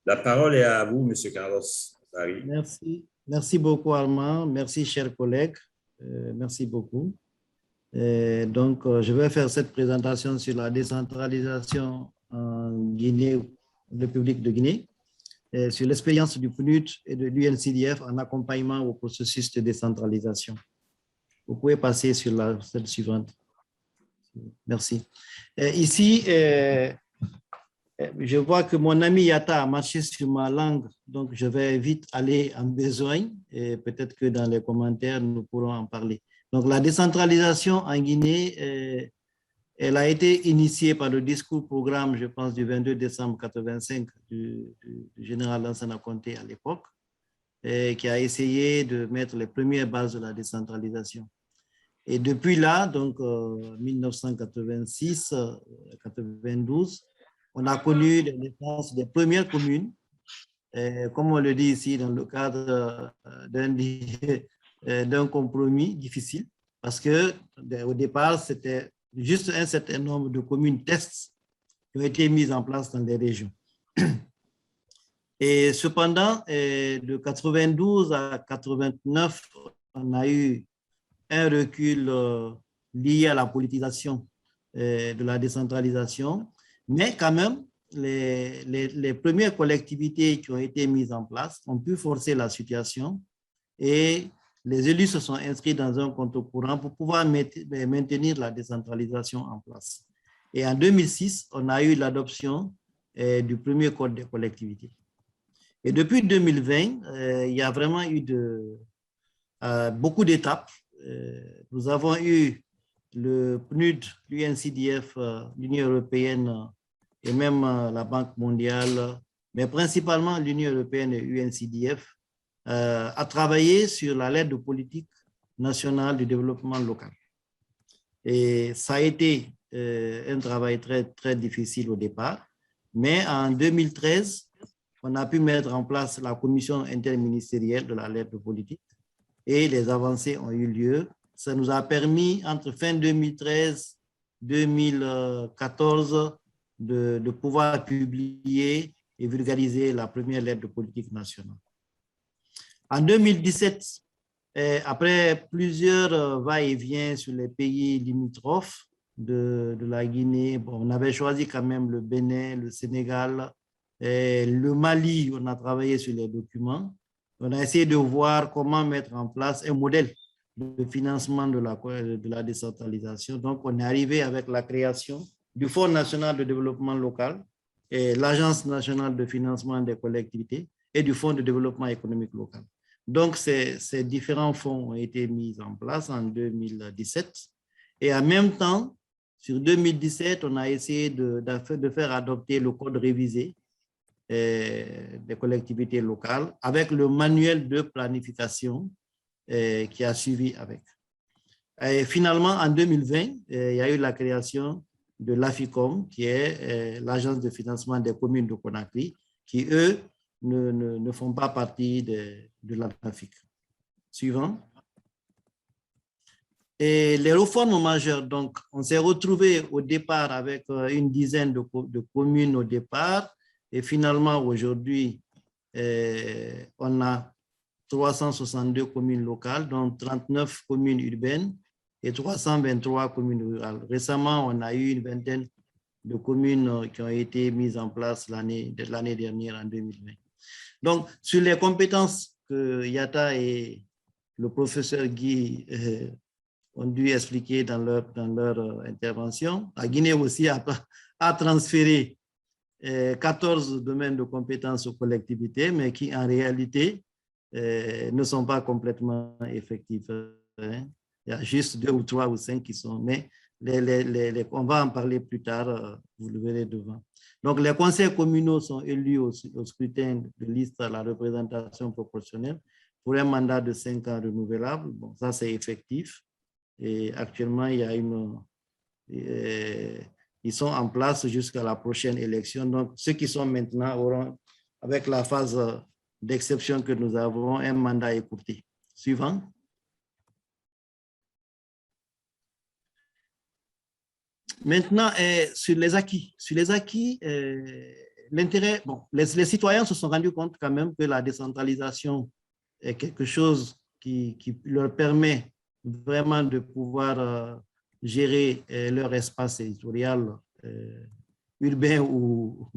La parole est à vous, Monsieur Carlos Barry. Merci. Merci beaucoup, Armand. Merci, chers collègues. Merci beaucoup. Je vais faire cette présentation sur la décentralisation en Guinée, République de Guinée, sur l'expérience du PNUD et de l'UNCDF en accompagnement au processus de décentralisation. Vous pouvez passer sur la slide suivante. Merci. Ici, je vois que mon ami Yata a marché sur ma langue, donc je vais vite aller en besoin et peut-être que dans les commentaires, nous pourrons en parler. Donc, la décentralisation en Guinée, elle a été initiée par le discours-programme, je pense, du 22 décembre 85 du général Lansana Conté à l'époque, qui a essayé de mettre les premières bases de la décentralisation. Et depuis là, donc 1986-92, on a connu la naissance des premières communes, comme on le dit ici, dans le cadre d'un compromis difficile, parce qu'au départ, c'était juste un certain nombre de communes tests qui ont été mises en place dans les régions. Et cependant, de 92 à 89, on a eu un recul lié à la politisation de la décentralisation, mais quand même, les premières collectivités qui ont été mises en place ont pu forcer la situation et les élus se sont inscrits dans un compte courant pour pouvoir maintenir la décentralisation en place. Et en 2006, on a eu l'adoption du premier code des collectivités. Et depuis 2020, il y a vraiment eu beaucoup d'étapes. Nous avons eu le PNUD, l'UNCDF, l'Union européenne et même la Banque mondiale, mais principalement l'Union européenne et l'UNCDF, a travaillé sur la lettre de politique nationale de développement local. Et ça a été un travail très, très difficile au départ, mais en 2013, on a pu mettre en place la commission interministérielle de la lettre de politique et les avancées ont eu lieu. Ça nous a permis, entre fin 2013 et 2014, de pouvoir publier et vulgariser la première lettre de politique nationale. En 2017, après plusieurs va-et-vient sur les pays limitrophes de la Guinée, on avait choisi quand même le Bénin, le Sénégal, le Mali, on a travaillé sur les documents. On a essayé de voir comment mettre en place un modèle de financement de la décentralisation. Donc, on est arrivé avec la création du Fonds national de développement local et l'Agence nationale de financement des collectivités et du Fonds de développement économique local. Donc, ces différents fonds ont été mis en place en 2017. Et en même temps, sur 2017, on a essayé de faire adopter le code révisé des collectivités locales avec le manuel de planification qui a suivi avec. Et finalement, en 2020, il y a eu la création de l'AFICOM, qui est l'agence de financement des communes de Conakry, qui, eux, ne font pas partie de l'AFIC. Suivant. Et les réformes majeures, donc, on s'est retrouvé au départ avec une dizaine de communes au départ, et finalement, aujourd'hui, on a 362 communes locales, dont 39 communes urbaines et 323 communes rurales. Récemment, on a eu une vingtaine de communes qui ont été mises en place l'année dernière, en 2020. Donc, sur les compétences que Yata et le professeur Guy ont dû expliquer dans leur intervention, la Guinée aussi a transféré 14 domaines de compétences aux collectivités, mais qui en réalité ne sont pas complètement effectifs. Il y a juste 2 ou 3 ou 5 qui sont, mais on va en parler plus tard, vous le verrez devant. Donc, les conseils communaux sont élus au scrutin de liste à la représentation proportionnelle pour un mandat de 5 ans renouvelable. Bon, ça, c'est effectif. Et actuellement, il y a ils sont en place jusqu'à la prochaine élection. Donc, ceux qui sont maintenant auront, avec la phase d'exception que nous avons, un mandat écourté. Suivant. Maintenant, sur les acquis. Sur les acquis, l'intérêt, bon, les citoyens se sont rendus compte quand même que la décentralisation est quelque chose qui leur permet vraiment de pouvoir gérer leur espace éditorial urbain ou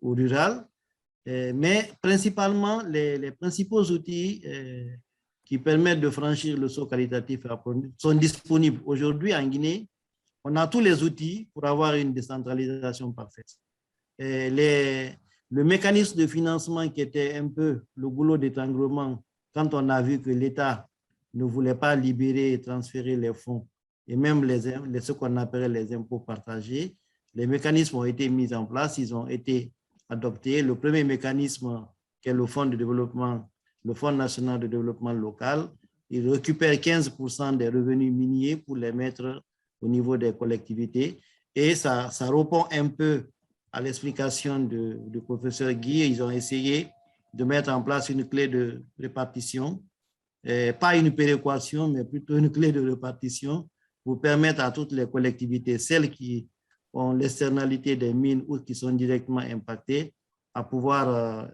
rural. Mais principalement, les principaux outils qui permettent de franchir le saut qualitatif sont disponibles. Aujourd'hui, en Guinée, on a tous les outils pour avoir une décentralisation parfaite. Le mécanisme de financement qui était un peu le goulot d'étranglement quand on a vu que l'État ne voulait pas libérer et transférer les fonds et même ce qu'on appelait les impôts partagés, les mécanismes ont été mis en place, ils ont été adoptés. Le premier mécanisme, qui est le Fonds de développement, le Fonds national de développement local, il récupère 15% des revenus miniers pour les mettre au niveau des collectivités. Et ça répond un peu à l'explication du professeur Guy. Ils ont essayé de mettre en place une clé de répartition, pas une péréquation, mais plutôt une clé de répartition pour permettre à toutes les collectivités, celles qui ont l'externalité des mines ou qui sont directement impactées, à pouvoir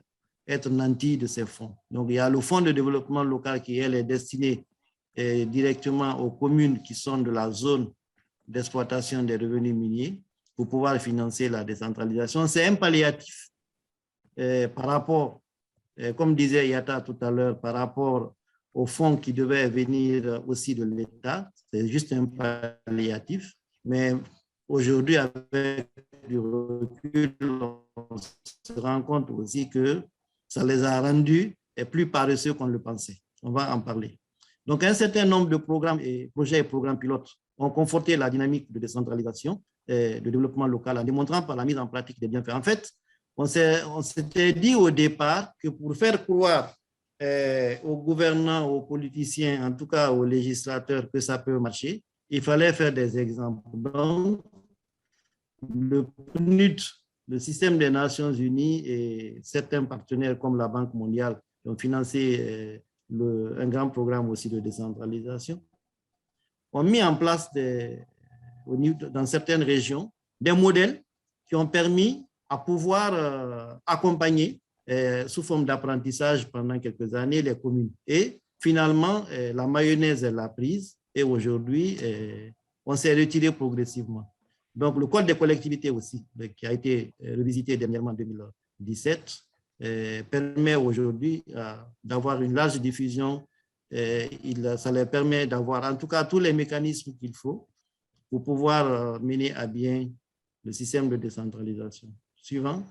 être nantis de ces fonds. Donc, il y a le fonds de développement local qui, elle, est destiné directement aux communes qui sont de la zone d'exploitation des revenus miniers pour pouvoir financer la décentralisation. C'est un palliatif par rapport, comme disait Yata tout à l'heure, par rapport aux fonds qui devaient venir aussi de l'État. C'est juste un palliatif. Mais aujourd'hui, avec du recul, on se rend compte aussi que ça les a rendus plus paresseux qu'on le pensait. On va en parler. Donc, un certain nombre de programmes et projets et programmes pilotes ont conforté la dynamique de décentralisation et de développement local en démontrant par la mise en pratique des bienfaits. En fait, on s'était dit au départ que pour faire croire aux gouvernants, aux politiciens, en tout cas aux législateurs, que ça peut marcher, il fallait faire des exemples. Donc, le PNUD, le système des Nations Unies et certains partenaires comme la Banque mondiale ont financé un grand programme aussi de décentralisation, ont mis en place dans certaines régions des modèles qui ont permis à pouvoir accompagner sous forme d'apprentissage pendant quelques années les communes. Et finalement, la mayonnaise elle l'a prise et aujourd'hui, on s'est retiré progressivement. Donc, le Code des collectivités aussi, qui a été revisité dernièrement en 2017, permet aujourd'hui d'avoir une large diffusion. Ça leur permet d'avoir en tout cas tous les mécanismes qu'il faut pour pouvoir mener à bien le système de décentralisation. Suivant.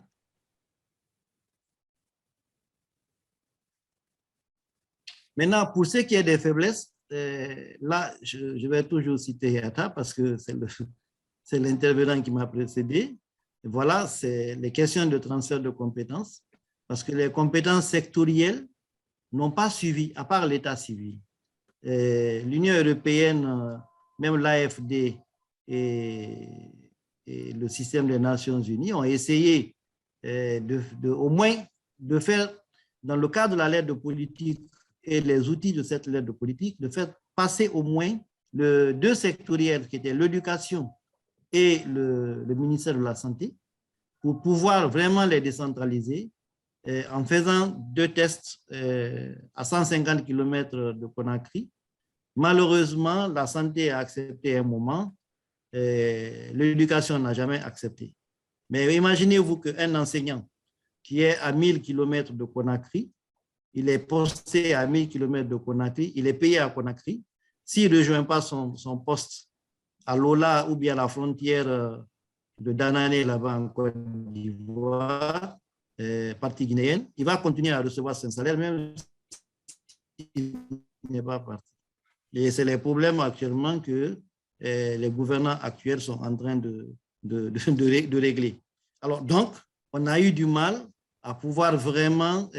Maintenant, pour ce qui est des faiblesses, là, je vais toujours citer Yata parce que c'est l'intervenant qui m'a précédé. Et voilà, c'est les questions de transfert de compétences parce que les compétences sectorielles n'ont pas suivi, à part l'État civil. L'Union européenne, même l'AFD et le système des Nations Unies ont essayé au moins de faire, dans le cadre de la lettre de politique et les outils de cette lettre de politique, de faire passer au moins deux sectoriels qui étaient l'éducation et le ministère de la Santé pour pouvoir vraiment les décentraliser en faisant 2 tests à 150 km de Conakry. Malheureusement, la santé a accepté un moment, l'éducation n'a jamais accepté. Mais imaginez-vous qu'un enseignant qui est à 1000 km de Conakry, il est posté à 1000 km de Conakry, il est payé à Conakry. S'il ne rejoint pas son poste à Lola ou bien à la frontière de Danané, là-bas en Côte d'Ivoire, partie guinéenne, il va continuer à recevoir son salaire même s'il n'est pas parti. Et c'est les problèmes actuellement que les gouvernants actuels sont en train de régler. Alors donc, on a eu du mal à pouvoir vraiment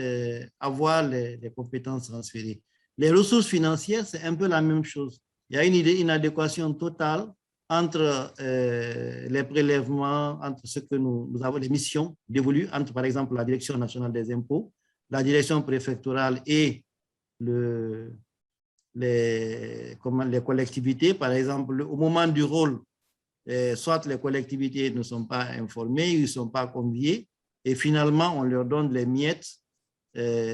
avoir les compétences transférées. Les ressources financières, c'est un peu la même chose. Il y a une inadéquation totale entre les prélèvements, entre ce que nous avons, les missions dévolues, entre par exemple la Direction nationale des impôts, la direction préfectorale et les collectivités. Par exemple, au moment du rôle, soit les collectivités ne sont pas informées, ils ne sont pas conviés, et finalement, on leur donne les miettes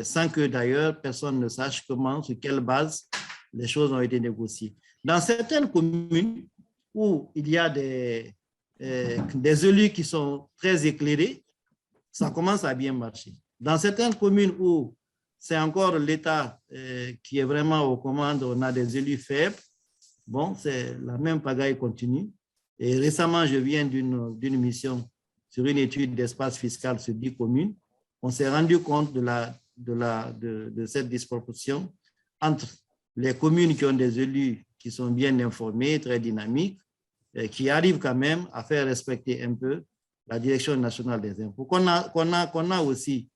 sans que d'ailleurs personne ne sache comment, sur quelle base les choses ont été négociées. Dans certaines communes où il y a des élus qui sont très éclairés, ça commence à bien marcher. Dans certaines communes où c'est encore l'État qui est vraiment aux commandes, on a des élus faibles, bon, c'est la même pagaille continue. Et récemment, je viens d'une mission sur une étude d'espace fiscal sur 10 communes. On s'est rendu compte de cette disproportion entre les communes qui ont des élus qui sont bien informés, très dynamiques, qui arrivent quand même à faire respecter un peu la Direction nationale des impôts. Qu'on a aussi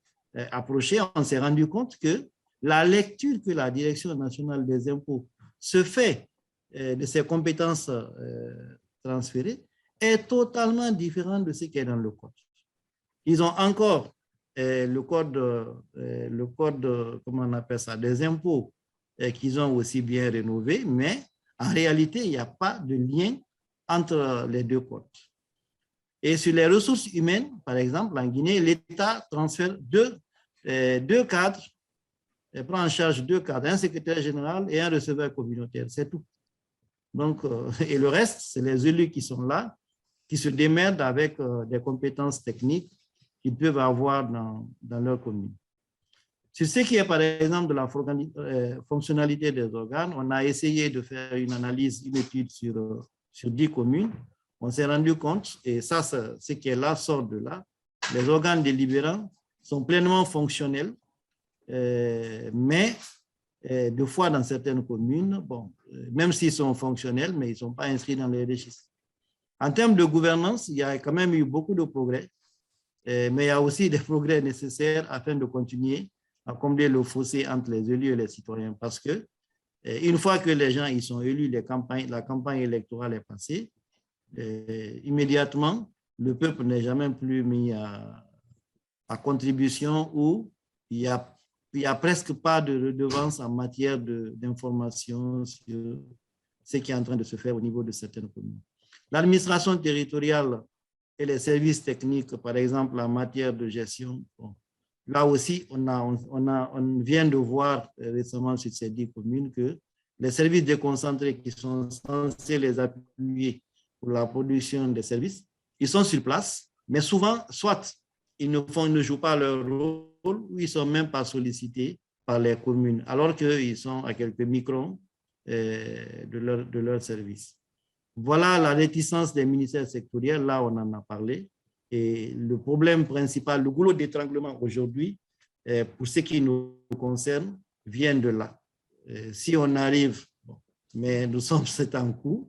approché, on s'est rendu compte que la lecture que la Direction nationale des impôts se fait de ses compétences transférées est totalement différente de ce qui est dans le code. Ils ont encore le code, comment on appelle ça, des impôts qu'ils ont aussi bien rénové, mais en réalité, il n'y a pas de lien entre les deux codes. Et sur les ressources humaines, par exemple, en Guinée, l'État transfère deux cadres, prend en charge 2 cadres, un secrétaire général et un receveur communautaire, c'est tout. Donc, et le reste, c'est les élus qui sont là, qui se démerdent avec des compétences techniques qu'ils peuvent avoir dans leur commune. Sur ce qui est, par exemple, de la fonctionnalité des organes, on a essayé de faire une analyse, une étude sur 10 communes. On s'est rendu compte, et ça, ce qui est là sort de là, les organes délibérants sont pleinement fonctionnels, mais deux fois dans certaines communes, bon, même s'ils sont fonctionnels, mais ils ne sont pas inscrits dans les registres. En termes de gouvernance, il y a quand même eu beaucoup de progrès, mais il y a aussi des progrès nécessaires afin de continuer à combler le fossé entre les élus et les citoyens, parce que une fois que les gens ils sont élus, la campagne électorale est passée, immédiatement, le peuple n'est jamais plus mis à contribution ou il y a presque pas de redevance en matière d'information sur ce qui est en train de se faire au niveau de certaines communes. L'administration territoriale et les services techniques, par exemple, en matière de gestion, bon, là aussi, on vient de voir récemment sur ces 10 communes que les services déconcentrés qui sont censés les appuyer pour la production des services, ils sont sur place, mais souvent, soit ils ne jouent pas leur rôle ou ils ne sont même pas sollicités par les communes, alors qu'ils sont à quelques microns de leur service. Voilà la réticence des ministères sectoriels, là on en a parlé. Et le problème principal, le goulot d'étranglement aujourd'hui, pour ce qui nous concerne, vient de là. Si on arrive, bon, mais nous sommes c'est en cours,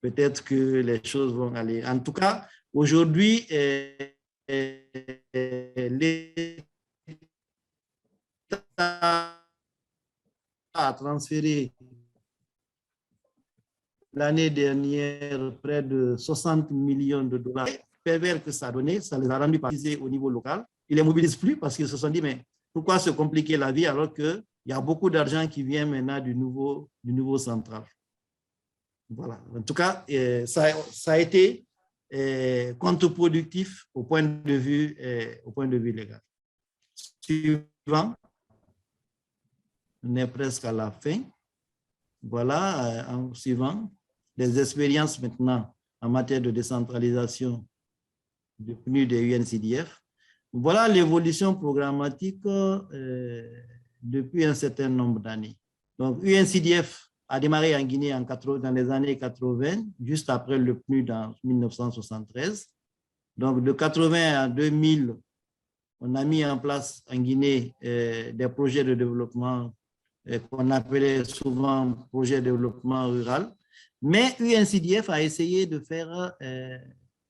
peut-être que les choses vont aller. En tout cas, aujourd'hui, l'État a transféré l'année dernière près de 60 millions de dollars. Pervers que ça a donné, ça les a rendus partisés au niveau local. Ils ne les mobilisent plus parce qu'ils se sont dit, mais pourquoi se compliquer la vie alors qu'il y a beaucoup d'argent qui vient maintenant du nouveau central. Voilà. En tout cas, ça a été contre-productif au point de vue légal. Suivant, on est presque à la fin. Voilà, en suivant, les expériences maintenant en matière de décentralisation du PNUD des UNCDF. Voilà l'évolution programmatique depuis un certain nombre d'années. Donc, UNCDF a démarré en Guinée dans les années 80, juste après le PNUD en 1973. Donc, de 80 à 2000, on a mis en place en Guinée des projets de développement qu'on appelait souvent projets de développement rural. Mais UNCDF a essayé de faire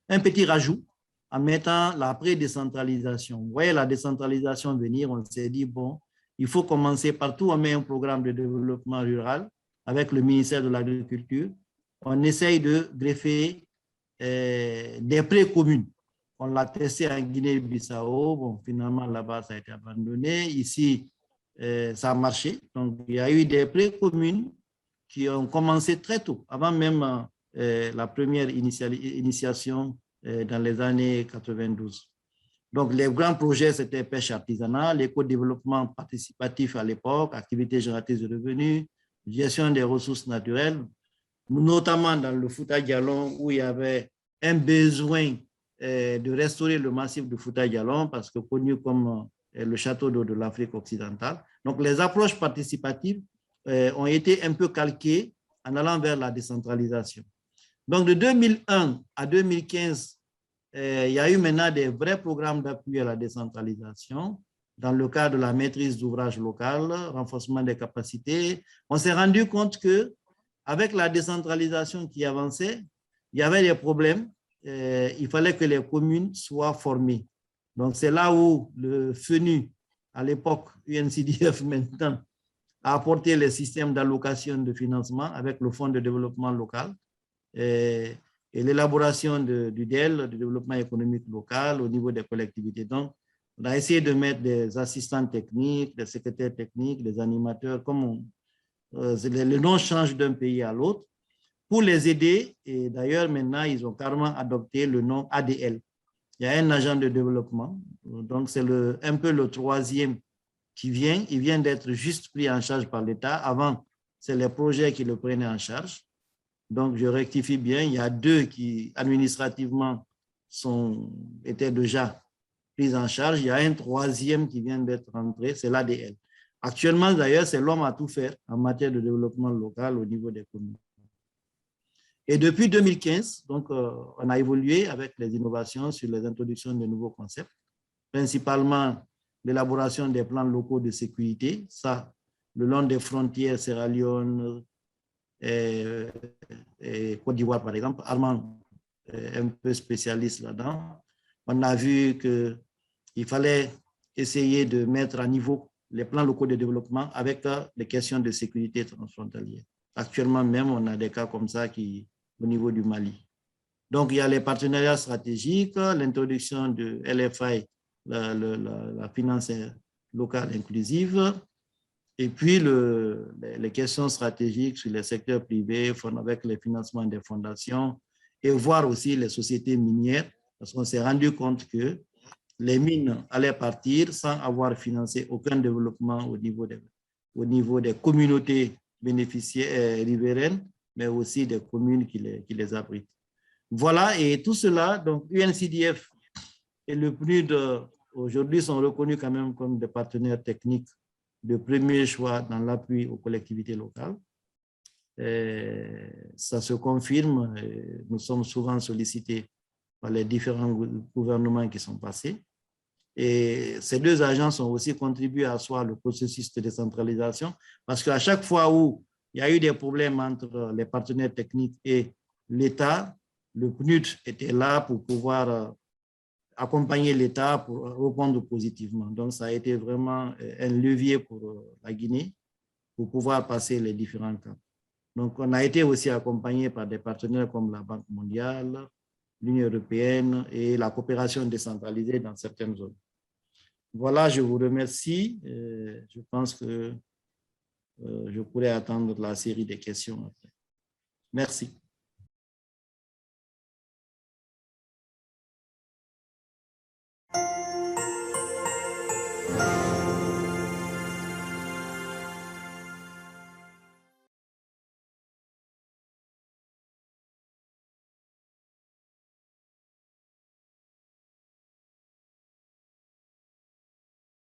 un petit rajout en mettant la pré-décentralisation. Vous voyez la décentralisation venir, on s'est dit, bon, il faut commencer partout, on met un programme de développement rural avec le ministère de l'Agriculture. On essaye de greffer des pré-communes. On l'a testé en Guinée-Bissau, bon, finalement là-bas ça a été abandonné. Ici, ça a marché. Donc, il y a eu des pré-communes qui ont commencé très tôt, avant même la première initiation dans les années 92. Donc, les grands projets, c'était pêche artisanale, l'éco-développement participatif à l'époque, activités génératrices de revenus, gestion des ressources naturelles, notamment dans le Fouta Djallon, où il y avait un besoin de restaurer le massif de Fouta Djallon, parce que connu comme le château d'eau de l'Afrique occidentale. Donc, les approches participatives ont été un peu calquées en allant vers la décentralisation. Donc, de 2001 à 2015, il y a eu maintenant des vrais programmes d'appui à la décentralisation dans le cadre de la maîtrise d'ouvrage local, renforcement des capacités. On s'est rendu compte qu'avec la décentralisation qui avançait, il y avait des problèmes. Il fallait que les communes soient formées. Donc, c'est là où le FENU, à l'époque, UNCDF maintenant, a apporté les systèmes d'allocation de financement avec le Fonds de développement local et l'élaboration du DEL, du développement économique local, au niveau des collectivités. Donc, on a essayé de mettre des assistants techniques, des secrétaires techniques, des animateurs, comme le nom change d'un pays à l'autre, pour les aider. Et d'ailleurs, maintenant, ils ont carrément adopté le nom ADL. Il y a un agent de développement. Donc, c'est un peu le troisième qui vient. Il vient d'être juste pris en charge par l'État. Avant, c'est les projets qui le prenaient en charge. Donc, je rectifie bien. Il y a 2 qui, administrativement, étaient déjà pris en charge. Il y a un 3e qui vient d'être rentré, c'est l'ADL. Actuellement, d'ailleurs, c'est l'homme à tout faire en matière de développement local au niveau des communes. Et depuis 2015, donc, on a évolué avec les innovations sur les introductions de nouveaux concepts, principalement l'élaboration des plans locaux de sécurité, ça, le long des frontières Sierra Leone et Côte d'Ivoire, par exemple. Armand est un peu spécialiste là-dedans. On a vu qu'il fallait essayer de mettre à niveau les plans locaux de développement avec les questions de sécurité transfrontalière. Actuellement même, on a des cas comme ça au niveau du Mali. Donc, il y a les partenariats stratégiques, l'introduction de LFI, la finance locale inclusive, et puis les questions stratégiques sur les secteurs privés, avec les financements des fondations, et voir aussi les sociétés minières, parce qu'on s'est rendu compte que les mines allaient partir sans avoir financé aucun développement au niveau des communautés bénéficiaires riveraines, mais aussi des communes qui les abritent. Voilà, et tout cela, donc UNCDF et le PNUD aujourd'hui sont reconnus quand même comme des partenaires techniques de premier choix dans l'appui aux collectivités locales. Ça se confirme, nous sommes souvent sollicités par les différents gouvernements qui sont passés. Et ces 2 agences ont aussi contribué à asseoir le processus de décentralisation parce qu'à chaque fois où il y a eu des problèmes entre les partenaires techniques et l'État, le PNUD était là pour pouvoir accompagner l'État pour répondre positivement. Donc, ça a été vraiment un levier pour la Guinée pour pouvoir passer les différents cas. Donc, on a été aussi accompagné par des partenaires comme la Banque mondiale, l'Union européenne et la coopération décentralisée dans certaines zones. Voilà, je vous remercie. Je pense que je pourrais attendre la série des questions après. Merci.